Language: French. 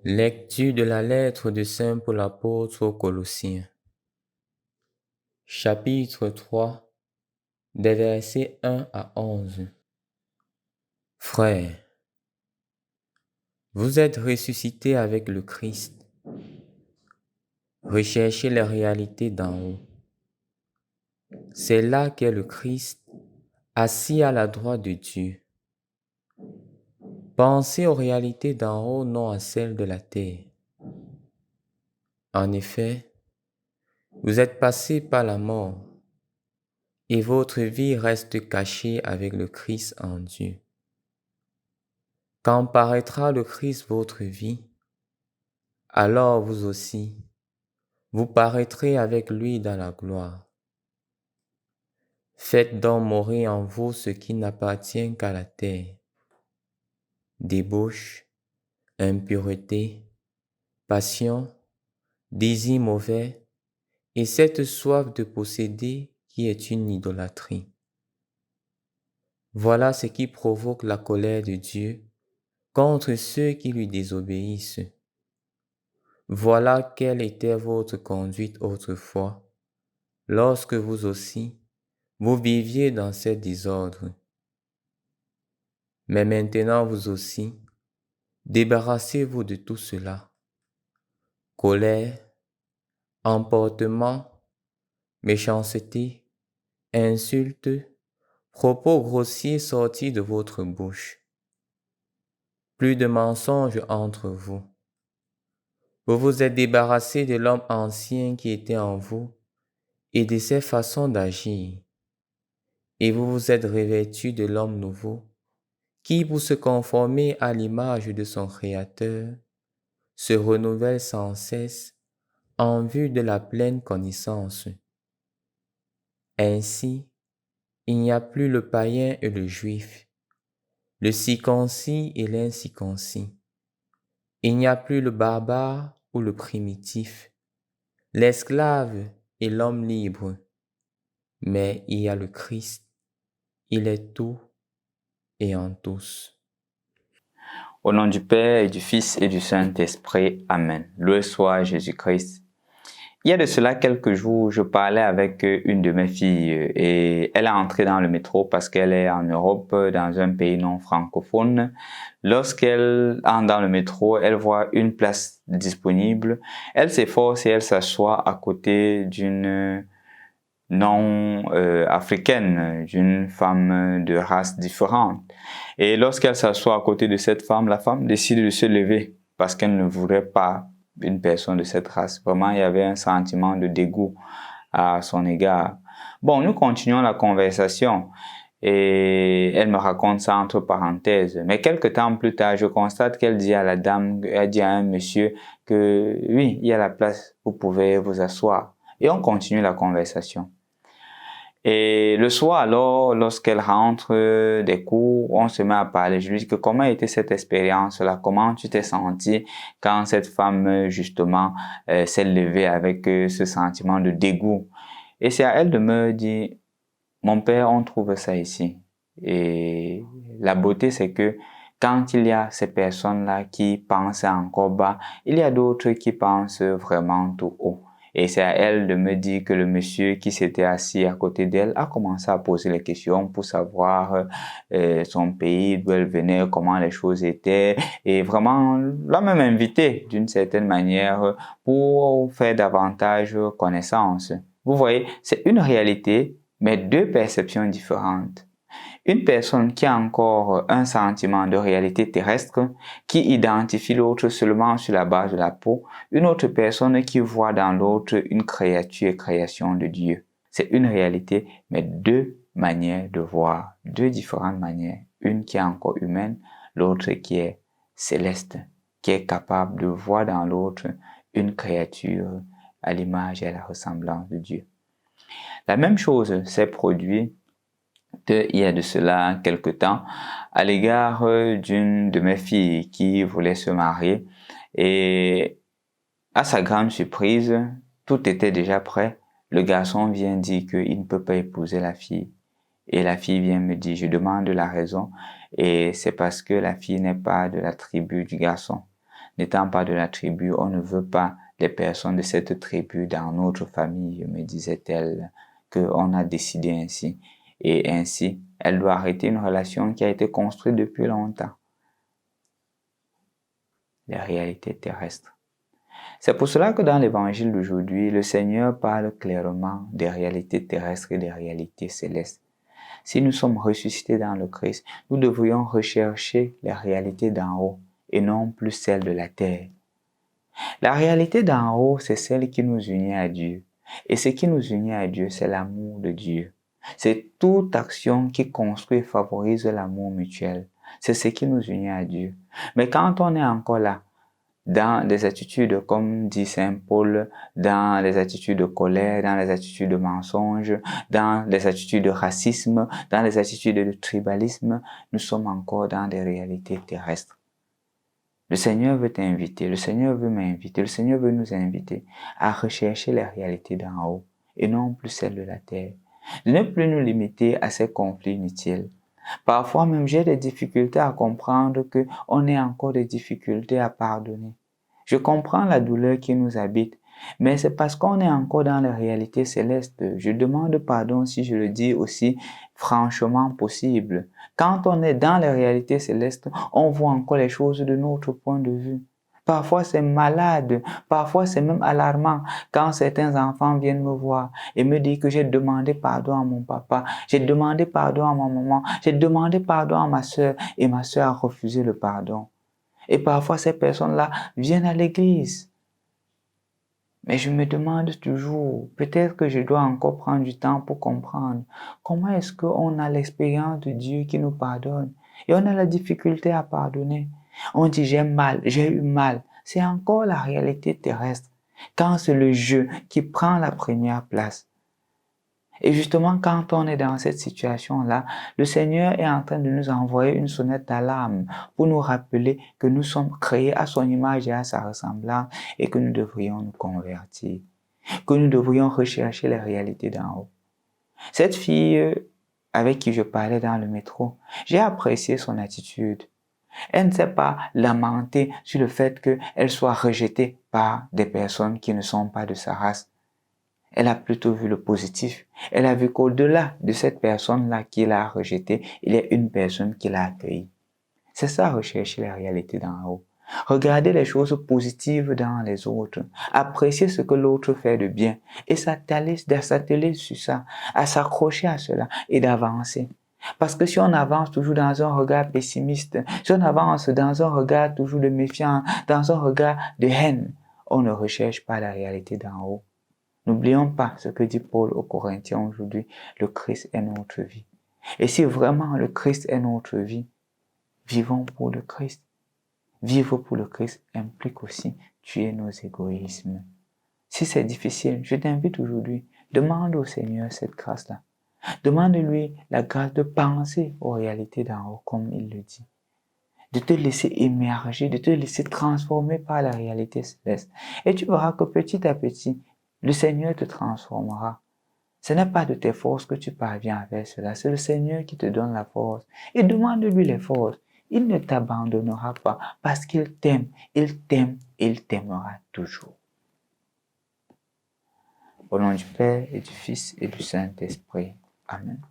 Lecture de la lettre de Saint Paul apôtre aux Colossiens. Chapitre 3, des versets 1 à 11. Frères, vous êtes ressuscités avec le Christ. Recherchez les réalités d'en haut. C'est là qu'est le Christ, assis à la droite de Dieu. Pensez aux réalités d'en haut, non à celles de la terre. En effet, vous êtes passés par la mort, et votre vie reste cachée avec le Christ en Dieu. Quand paraîtra le Christ votre vie, alors vous aussi, vous paraîtrez avec lui dans la gloire. Faites donc mourir en vous ce qui n'appartient qu'à la terre: débauche, impureté, passion, désir mauvais, et cette soif de posséder qui est une idolâtrie. Voilà ce qui provoque la colère de Dieu contre ceux qui lui désobéissent. Voilà quelle était votre conduite autrefois, lorsque vous aussi, vous viviez dans ces désordres. Mais maintenant vous aussi, débarrassez-vous de tout cela: colère, emportement, méchanceté, insultes, propos grossiers sortis de votre bouche. Plus de mensonges entre vous. Vous vous êtes débarrassés de l'homme ancien qui était en vous et de ses façons d'agir, et vous vous êtes revêtus de l'homme nouveau, qui, pour se conformer à l'image de son Créateur, se renouvelle sans cesse en vue de la pleine connaissance. Ainsi, il n'y a plus le païen et le juif, le circoncis et l'incirconcis. Il n'y a plus le barbare ou le primitif, l'esclave et l'homme libre, mais il y a le Christ. Il est tout et en tous. Au nom du Père et du Fils et du Saint-Esprit. Amen. Loué soit Jésus-Christ. Il y a de cela quelques jours, je parlais avec une de mes filles et elle est entrée dans le métro parce qu'elle est en Europe, dans un pays non francophone. Lorsqu'elle entre dans le métro, elle voit une place disponible. Elle s'efforce et elle s'assoit à côté d'une non africaine, d'une femme de race différente. Et lorsqu'elle s'assoit à côté de cette femme, la femme décide de se lever parce qu'elle ne voudrait pas une personne de cette race. Vraiment, il y avait un sentiment de dégoût à son égard. Bon, nous continuons la conversation et elle me raconte ça entre parenthèses. Mais quelques temps plus tard, je constate qu'elle dit à la dame, elle dit à un monsieur que oui, il y a la place, vous pouvez vous asseoir. Et on continue la conversation. Et le soir, alors, lorsqu'elle rentre des cours, on se met à parler. Je lui dis que comment était cette expérience-là? Comment tu t'es senti quand cette femme, justement, s'est levée avec ce sentiment de dégoût? Et c'est à elle de me dire, mon père, on trouve ça ici. Et la beauté, c'est que quand il y a ces personnes-là qui pensent encore bas, il y a d'autres qui pensent vraiment tout haut. Et c'est à elle de me dire que le monsieur qui s'était assis à côté d'elle a commencé à poser les questions pour savoir son pays, d'où elle venait, comment les choses étaient, et vraiment l'a même invité d'une certaine manière pour faire davantage connaissance. Vous voyez, c'est une réalité, mais deux perceptions différentes. Une personne qui a encore un sentiment de réalité terrestre, qui identifie l'autre seulement sur la base de la peau, une autre personne qui voit dans l'autre une créature et création de Dieu. C'est une réalité, mais deux manières de voir, deux différentes manières. Une qui est encore humaine, l'autre qui est céleste, qui est capable de voir dans l'autre une créature à l'image et à la ressemblance de Dieu. La même chose s'est produite il y a de cela quelque temps à l'égard d'une de mes filles qui voulait se marier et à sa grande surprise, tout était déjà prêt. Le garçon vient dire qu'il ne peut pas épouser la fille et la fille vient me dire, je demande la raison et c'est parce que la fille n'est pas de la tribu du garçon. n'étant pas de la tribu, on ne veut pas les personnes de cette tribu dans notre famille, me disait-elle, qu'on a décidé ainsi. Et ainsi, elle doit arrêter une relation qui a été construite depuis longtemps. Les réalités terrestres. C'est pour cela que dans l'évangile d'aujourd'hui, le Seigneur parle clairement des réalités terrestres et des réalités célestes. Si nous sommes ressuscités dans le Christ, nous devrions rechercher les réalités d'en haut et non plus celles de la terre. La réalité d'en haut, c'est celle qui nous unit à Dieu. Et ce qui nous unit à Dieu, c'est l'amour de Dieu. C'est toute action qui construit et favorise l'amour mutuel. C'est ce qui nous unit à Dieu. Mais quand on est encore là, dans des attitudes, comme dit Saint Paul, dans les attitudes de colère, dans les attitudes de mensonge, dans les attitudes de racisme, dans les attitudes de tribalisme, nous sommes encore dans des réalités terrestres. Le Seigneur veut t'inviter, le Seigneur veut m'inviter, le Seigneur veut nous inviter à rechercher les réalités d'en haut et non plus celles de la terre. De ne plus nous limiter à ces conflits inutiles. Parfois même, j'ai des difficultés à comprendre qu'on ait encore des difficultés à pardonner. Je comprends la douleur qui nous habite, mais c'est parce qu'on est encore dans la réalité céleste. Je demande pardon si je le dis aussi franchement possible. Quand on est dans la réalité céleste, on voit encore les choses de notre point de vue. Parfois c'est malade, parfois c'est même alarmant quand certains enfants viennent me voir et me disent que j'ai demandé pardon à mon papa, j'ai demandé pardon à ma maman, j'ai demandé pardon à ma soeur et ma soeur a refusé le pardon. Et parfois ces personnes-là viennent à l'église. Mais je me demande toujours, peut-être que je dois encore prendre du temps pour comprendre comment est-ce qu'on a l'expérience de Dieu qui nous pardonne et on a la difficulté à pardonner. On dit j'ai mal, j'ai eu mal. C'est encore la réalité terrestre. Quand c'est le jeu qui prend la première place. Et justement, quand on est dans cette situation-là, le Seigneur est en train de nous envoyer une sonnette d'alarme pour nous rappeler que nous sommes créés à son image et à sa ressemblance et que nous devrions nous convertir, que nous devrions rechercher les réalités d'en haut. Cette fille avec qui je parlais dans le métro, j'ai apprécié son attitude. Elle ne s'est pas lamentée sur le fait qu'elle soit rejetée par des personnes qui ne sont pas de sa race. Elle a plutôt vu le positif. Elle a vu qu'au-delà de cette personne-là qui l'a rejetée, il y a une personne qui l'a accueillie. C'est ça, rechercher la réalité d'en haut. Regarder les choses positives dans les autres. Apprécier ce que l'autre fait de bien. Et s'atteler sur ça, à s'accrocher à cela et d'avancer. Parce que si on avance toujours dans un regard pessimiste, si on avance dans un regard toujours de méfiance, dans un regard de haine, on ne recherche pas la réalité d'en haut. N'oublions pas ce que dit Paul aux Corinthiens aujourd'hui, le Christ est notre vie. Et si vraiment le Christ est notre vie, vivons pour le Christ. Vivre pour le Christ implique aussi tuer nos égoïsmes. Si c'est difficile, je t'invite aujourd'hui, demande au Seigneur cette grâce-là. Demande-lui la grâce de penser aux réalités d'en haut, comme il le dit. De te laisser émerger, de te laisser transformer par la réalité céleste. Et tu verras que petit à petit, le Seigneur te transformera. Ce n'est pas de tes forces que tu parviens à faire cela, c'est le Seigneur qui te donne la force. Et demande-lui les forces. Il ne t'abandonnera pas parce qu'il t'aime, il t'aime, il t'aimera toujours. Au nom du Père et du Fils et du Saint-Esprit. Amen.